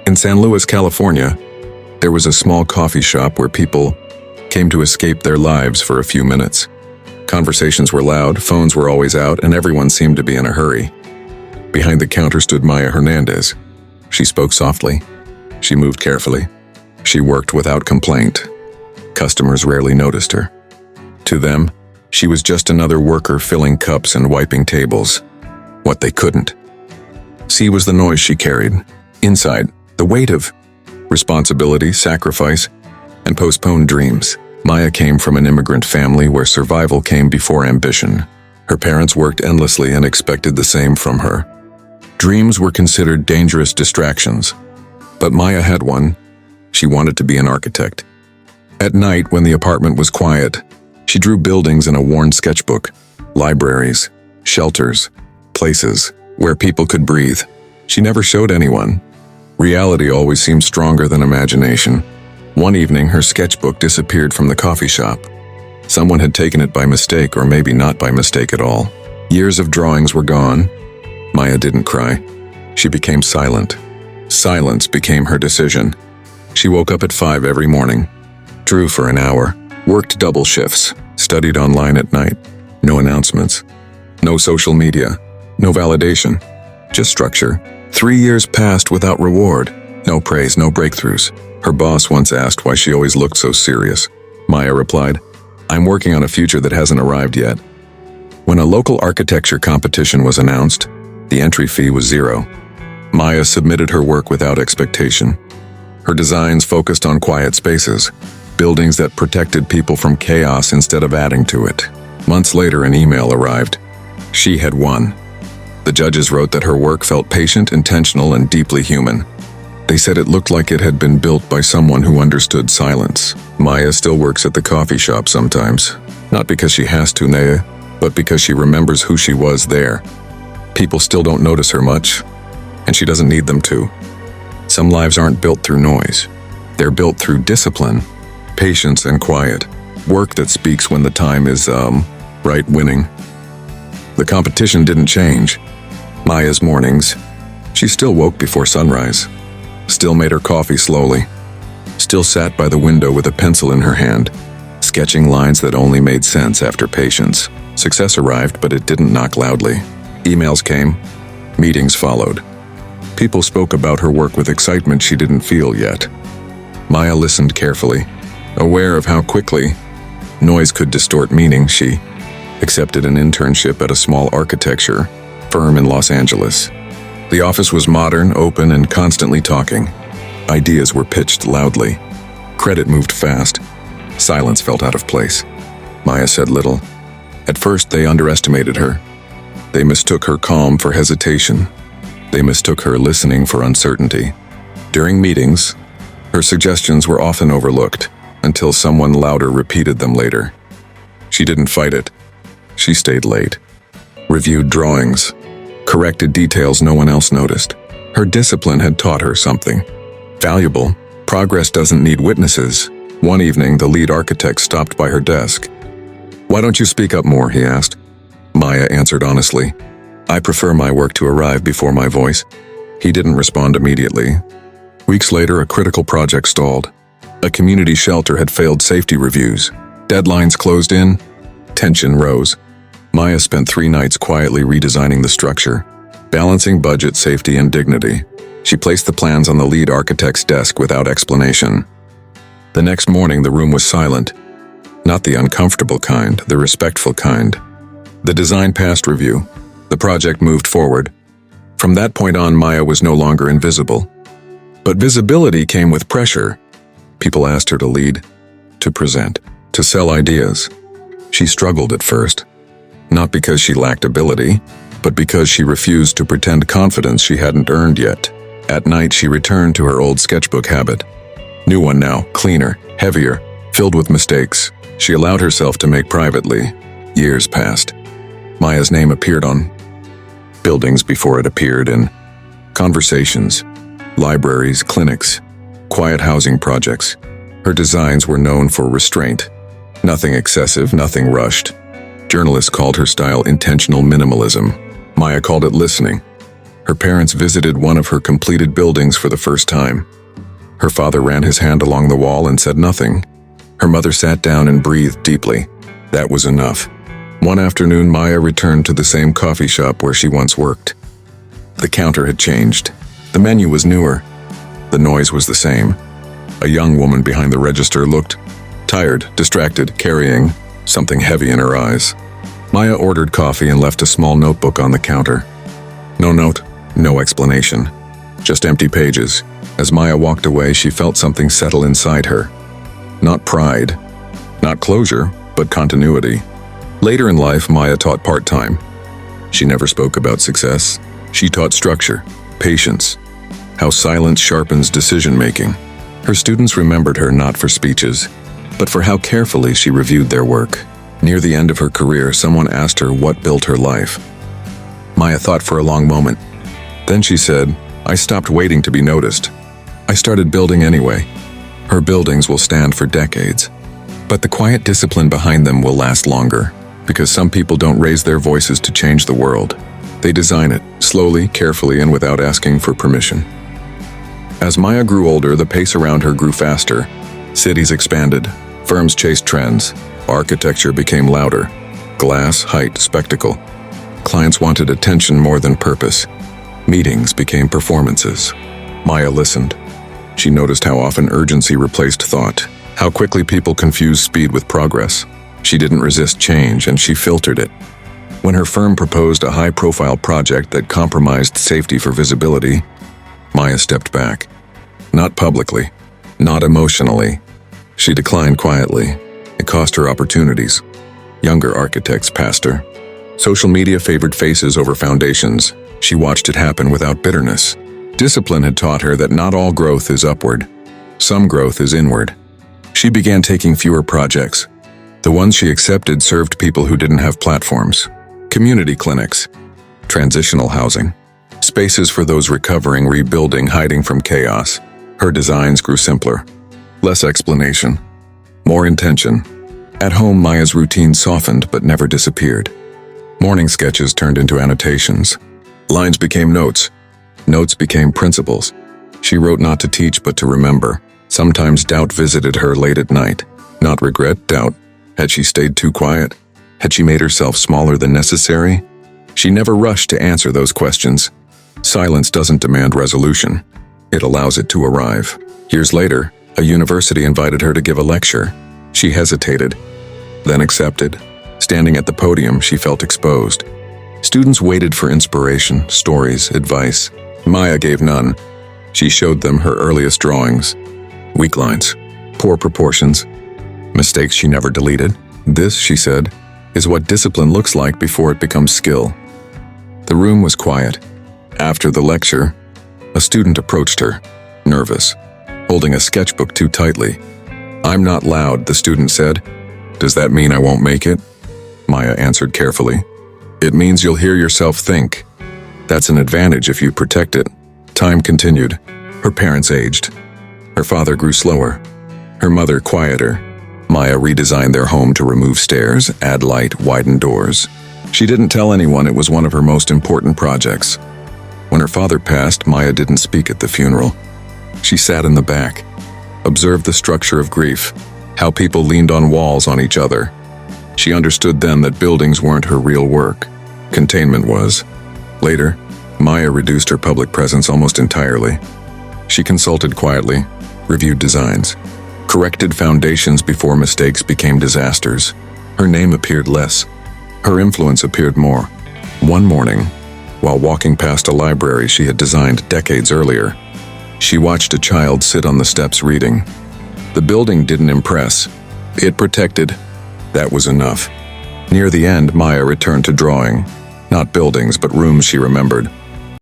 In San Luis, California, there was a small coffee shop where people came to escape their lives for a few minutes. Conversations were loud, phones were always out, and everyone seemed to be in a hurry. Behind the counter stood Maya Hernandez. She spoke softly. She moved carefully. She worked without complaint. Customers rarely noticed her. To them, she was just another worker filling cups and wiping tables. What they couldn't see was the noise she carried. Inside, the weight of responsibility, sacrifice, and postponed dreams. Maya came from an immigrant family where survival came before ambition. Her parents worked endlessly and expected the same from her. Dreams were considered dangerous distractions. But Maya had one. She wanted to be an architect. At night, when the apartment was quiet, she drew buildings in a worn sketchbook, libraries, shelters, places where people could breathe. She never showed anyone. Reality always seemed stronger than imagination. One evening, her sketchbook disappeared from the coffee shop. Someone had taken it by mistake, or maybe not by mistake at all. Years of drawings were gone. Maya didn't cry. She became silent. Silence became her decision. She woke up at 5 every morning, drew for an hour, worked double shifts, studied online at night. No announcements, no social media, no validation, just structure. 3 years passed without reward, no praise, no breakthroughs. Her boss once asked why she always looked so serious. Maya replied, "I'm working on a future that hasn't arrived yet." When a local architecture competition was announced, the entry fee was $0. Maya submitted her work without expectation. Her designs focused on quiet spaces, buildings that protected people from chaos instead of adding to it. Months later, an email arrived. She had won. The judges wrote that her work felt patient, intentional, and deeply human. They said it looked like it had been built by someone who understood silence. Maya still works at the coffee shop sometimes, not because she has to, but because she remembers who she was there. People still don't notice her much, and she doesn't need them to. Some lives aren't built through noise. They're built through discipline, patience, and quiet. Work that speaks when the time is, right, winning. The competition didn't change. Maya's mornings, she still woke before sunrise, still made her coffee slowly, still sat by the window with a pencil in her hand, sketching lines that only made sense after patience. Success arrived, but it didn't knock loudly. Emails came, meetings followed. People spoke about her work with excitement she didn't feel yet. Maya listened carefully, aware of how quickly noise could distort meaning. She accepted an internship at a small architecture firm in Los Angeles. The office was modern, open, and constantly talking. Ideas were pitched loudly. Credit moved fast. Silence felt out of place. Maya said little. At first, they underestimated her. They mistook her calm for hesitation. They mistook her listening for uncertainty. During meetings, her suggestions were often overlooked, until someone louder repeated them later. She didn't fight it. She stayed late, reviewed drawings, corrected details no one else noticed. Her discipline had taught her something valuable. Progress doesn't need witnesses. One evening, the lead architect stopped by her desk. "Why don't you speak up more?" he asked. Maya answered honestly, "I prefer my work to arrive before my voice." He didn't respond immediately. Weeks later, a critical project stalled. A community shelter had failed safety reviews. Deadlines closed in. Tension rose. Maya spent 3 nights quietly redesigning the structure, balancing budget, safety, and dignity. She placed the plans on the lead architect's desk without explanation. The next morning, the room was silent. Not the uncomfortable kind, the respectful kind. The design passed review. The project moved forward. From that point on, Maya was no longer invisible. But visibility came with pressure. People asked her to lead, to present, to sell ideas. She struggled at first. Not because she lacked ability, but because she refused to pretend confidence she hadn't earned yet. At night, she returned to her old sketchbook habit. New one now, cleaner, heavier, filled with mistakes. She allowed herself to make privately. Years passed. Maya's name appeared on buildings before it appeared in conversations, libraries, clinics, quiet housing projects. Her designs were known for restraint. Nothing excessive, nothing rushed. Journalists called her style intentional minimalism. Maya called it listening. Her parents visited one of her completed buildings for the first time. Her father ran his hand along the wall and said nothing. Her mother sat down and breathed deeply. That was enough. One afternoon, Maya returned to the same coffee shop where she once worked. The counter had changed. The menu was newer. The noise was the same. A young woman behind the register looked tired, distracted, carrying something heavy in her eyes. Maya ordered coffee and left a small notebook on the counter. No note, no explanation. Just empty pages. As Maya walked away, she felt something settle inside her. Not pride, not closure, but continuity. Later in life, Maya taught part-time. She never spoke about success. She taught structure, patience, how silence sharpens decision-making. Her students remembered her not for speeches, but for how carefully she reviewed their work. Near the end of her career, someone asked her what built her life. Maya thought for a long moment. Then she said, "I stopped waiting to be noticed. I started building anyway." Her buildings will stand for decades, but the quiet discipline behind them will last longer, because some people don't raise their voices to change the world. They design it, slowly, carefully, and without asking for permission. As Maya grew older, the pace around her grew faster. Cities expanded, firms chased trends, architecture became louder. Glass, height, spectacle. Clients wanted attention more than purpose. Meetings became performances. Maya listened. She noticed how often urgency replaced thought, how quickly people confused speed with progress. She didn't resist change, and she filtered it. When her firm proposed a high-profile project that compromised safety for visibility, Maya stepped back. Not publicly, not emotionally. She declined quietly. It cost her opportunities. Younger architects passed her. Social media favored faces over foundations. She watched it happen without bitterness. Discipline had taught her that not all growth is upward. Some growth is inward. She began taking fewer projects. The ones she accepted served people who didn't have platforms. Community clinics, transitional housing, spaces for those recovering, rebuilding, hiding from chaos. Her designs grew simpler. Less explanation, more intention. At home, Maya's routine softened but never disappeared. Morning sketches turned into annotations. Lines became notes. Notes became principles. She wrote not to teach but to remember. Sometimes doubt visited her late at night. Not regret, doubt. Had she stayed too quiet? Had she made herself smaller than necessary? She never rushed to answer those questions. Silence doesn't demand resolution. It allows it to arrive. Years later, a university invited her to give a lecture. She hesitated, then accepted. Standing at the podium, she felt exposed. Students waited for inspiration, stories, advice. Maya gave none. She showed them her earliest drawings. Weak lines, poor proportions, mistakes she never deleted. This, she said, is what discipline looks like before it becomes skill. The room was quiet. After the lecture, a student approached her, nervous, holding a sketchbook too tightly. "I'm not loud," the student said. "Does that mean I won't make it?" Maya answered carefully. "It means you'll hear yourself think. That's an advantage if you protect it." Time continued. Her parents aged. Her father grew slower. Her mother quieter. Maya redesigned their home to remove stairs, add light, widen doors. She didn't tell anyone it was one of her most important projects. When her father passed, Maya didn't speak at the funeral. She sat in the back, observed the structure of grief, how people leaned on walls on each other. She understood then that buildings weren't her real work. Containment was. Later, Maya reduced her public presence almost entirely. She consulted quietly, reviewed designs, corrected foundations before mistakes became disasters. Her name appeared less. Her influence appeared more. One morning, while walking past a library she had designed decades earlier, she watched a child sit on the steps reading. The building didn't impress. It protected. That was enough. Near the end, Maya returned to drawing. Not buildings, but rooms she remembered.